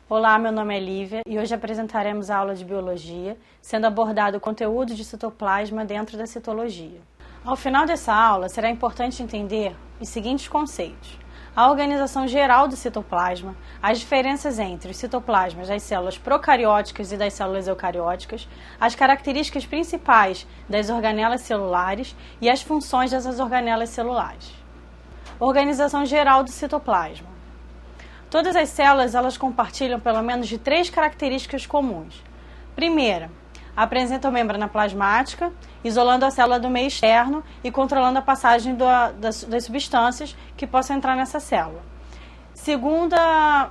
Olá, meu nome é Lívia e hoje apresentaremos a aula de Biologia, sendo abordado o conteúdo de citoplasma dentro da citologia. Ao final dessa aula, será importante entender os seguintes conceitos: a organização geral do citoplasma, as diferenças entre os citoplasmas das células procarióticas e das células eucarióticas, as características principais das organelas celulares e as funções dessas organelas celulares. Organização geral do citoplasma. Todas as células elas compartilham pelo menos de 3 características comuns. Primeira, apresentam membrana plasmática, isolando a célula do meio externo e controlando a passagem das substâncias que possam entrar nessa célula. Segunda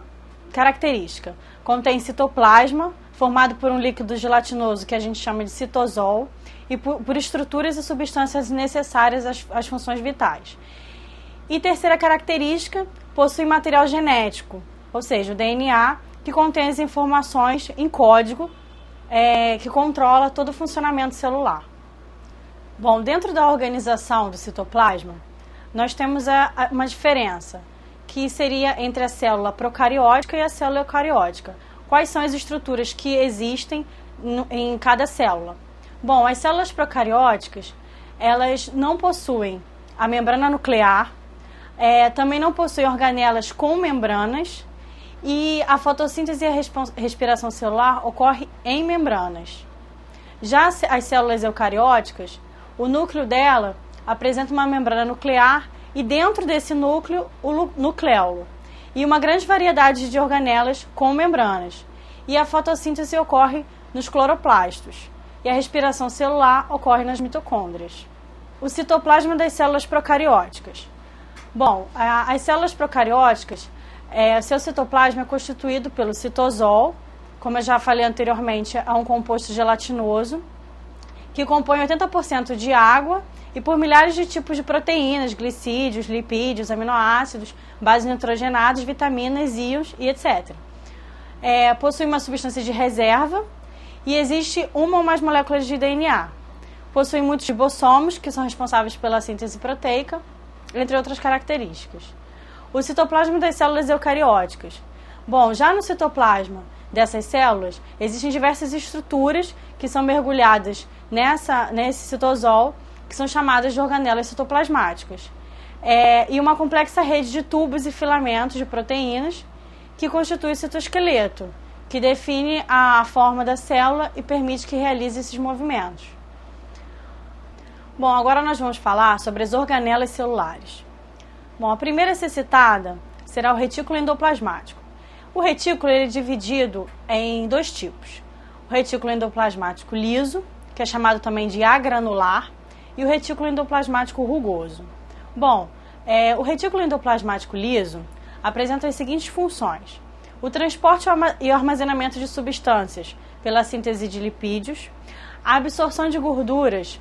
característica, contém citoplasma, formado por um líquido gelatinoso que a gente chama de citosol, e por estruturas e substâncias necessárias às funções vitais. E terceira característica, possui material genético, ou seja, o DNA, que contém as informações em código que controla todo o funcionamento celular. Bom, dentro da organização do citoplasma, nós temos uma diferença, que seria entre a célula procariótica e a célula eucariótica. Quais são as estruturas que existem em cada célula? Bom, as células procarióticas, elas não possuem a membrana nuclear, também não possuem organelas com membranas, e a fotossíntese e a respiração celular ocorre em membranas. Já as células eucarióticas, o núcleo dela apresenta uma membrana nuclear e dentro desse núcleo o nucleolo e uma grande variedade de organelas com membranas. E a fotossíntese ocorre nos cloroplastos e a respiração celular ocorre nas mitocôndrias. O citoplasma das células procarióticas. Bom, as células procarióticas, seu citoplasma é constituído pelo citosol, como eu já falei anteriormente, é um composto gelatinoso, que compõe 80% de água e por milhares de tipos de proteínas, glicídios, lipídios, aminoácidos, bases nitrogenadas, vitaminas, íons e etc. Possui uma substância de reserva e existe uma ou mais moléculas de DNA. Possui muitos ribossomos, que são responsáveis pela síntese proteica, entre outras características. O citoplasma das células eucarióticas. Bom, já no citoplasma dessas células, existem diversas estruturas que são mergulhadas nesse citosol, que são chamadas de organelas citoplasmáticas. E uma complexa rede de tubos e filamentos de proteínas que constitui o citoesqueleto, que define a forma da célula e permite que realize esses movimentos. Bom, agora nós vamos falar sobre as organelas celulares. Bom, a primeira a ser citada será o retículo endoplasmático. O retículo ele é dividido em 2 tipos. O retículo endoplasmático liso, que é chamado também de agranular, e o retículo endoplasmático rugoso. Bom, o retículo endoplasmático liso apresenta as seguintes funções: o transporte e o armazenamento de substâncias pela síntese de lipídios, a absorção de gorduras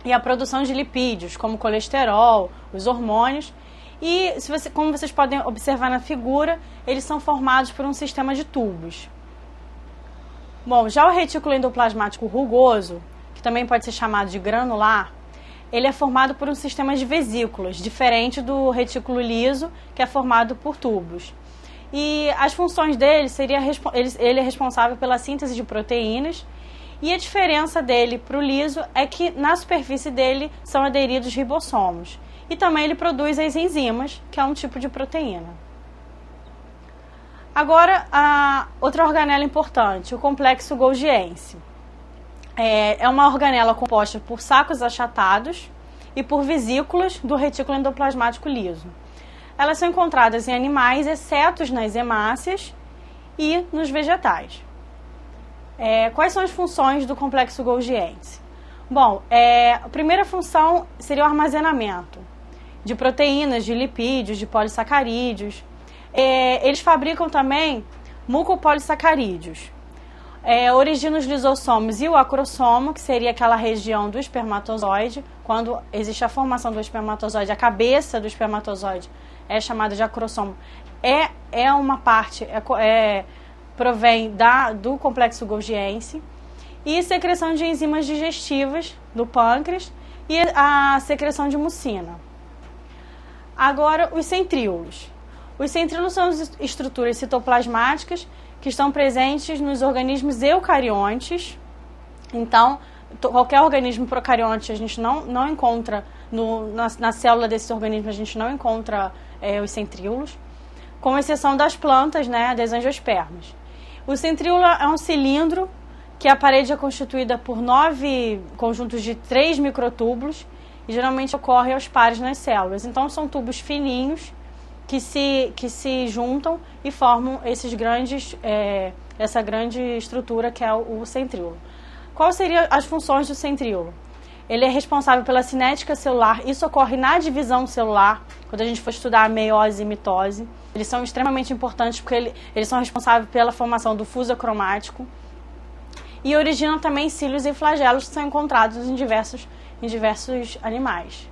e a produção de lipídios, como colesterol, os hormônios, e como vocês podem observar na figura, eles são formados por um sistema de tubos. Bom, já o retículo endoplasmático rugoso, que também pode ser chamado de granular, ele é formado por um sistema de vesículas, diferente do retículo liso, que é formado por tubos. E as funções dele ele é responsável pela síntese de proteínas, e a diferença dele para o liso é que na superfície dele são aderidos ribossomos. E também ele produz as enzimas, que é um tipo de proteína. Agora, a outra organela importante, o complexo golgiense. É uma organela composta por sacos achatados e por vesículas do retículo endoplasmático liso. Elas são encontradas em animais, exceto nas hemáceas e nos vegetais. Quais são as funções do complexo golgiense? Bom, a primeira função seria o armazenamento de proteínas, de lipídios, de polissacarídeos. Eles fabricam também mucopolissacarídeos. Originam os lisossomos e o acrossomo, que seria aquela região do espermatozoide. Quando existe a formação do espermatozoide, a cabeça do espermatozoide é chamada de acrossomo. É uma parte, provém do complexo golgiense. E secreção de enzimas digestivas do pâncreas e a secreção de mucina. Agora, os centríolos. Os centríolos são estruturas citoplasmáticas que estão presentes nos organismos eucariontes. Então, qualquer organismo procarionte a gente não encontra, na célula desses organismos a gente não encontra os centríolos, com exceção das plantas, né, das angiospermas. O centríolo é um cilindro que a parede é constituída por 9 conjuntos de 3 microtúbulos e geralmente ocorre aos pares nas células. Então são tubos fininhos que se juntam e formam essa grande estrutura que é o centríolo. Quais seriam as funções do centríolo? Ele é responsável pela cinética celular, isso ocorre na divisão celular, quando a gente for estudar a meiose e mitose. Eles são extremamente importantes porque eles são responsáveis pela formação do fuso cromático e originam também cílios e flagelos que são encontrados em diversos animais.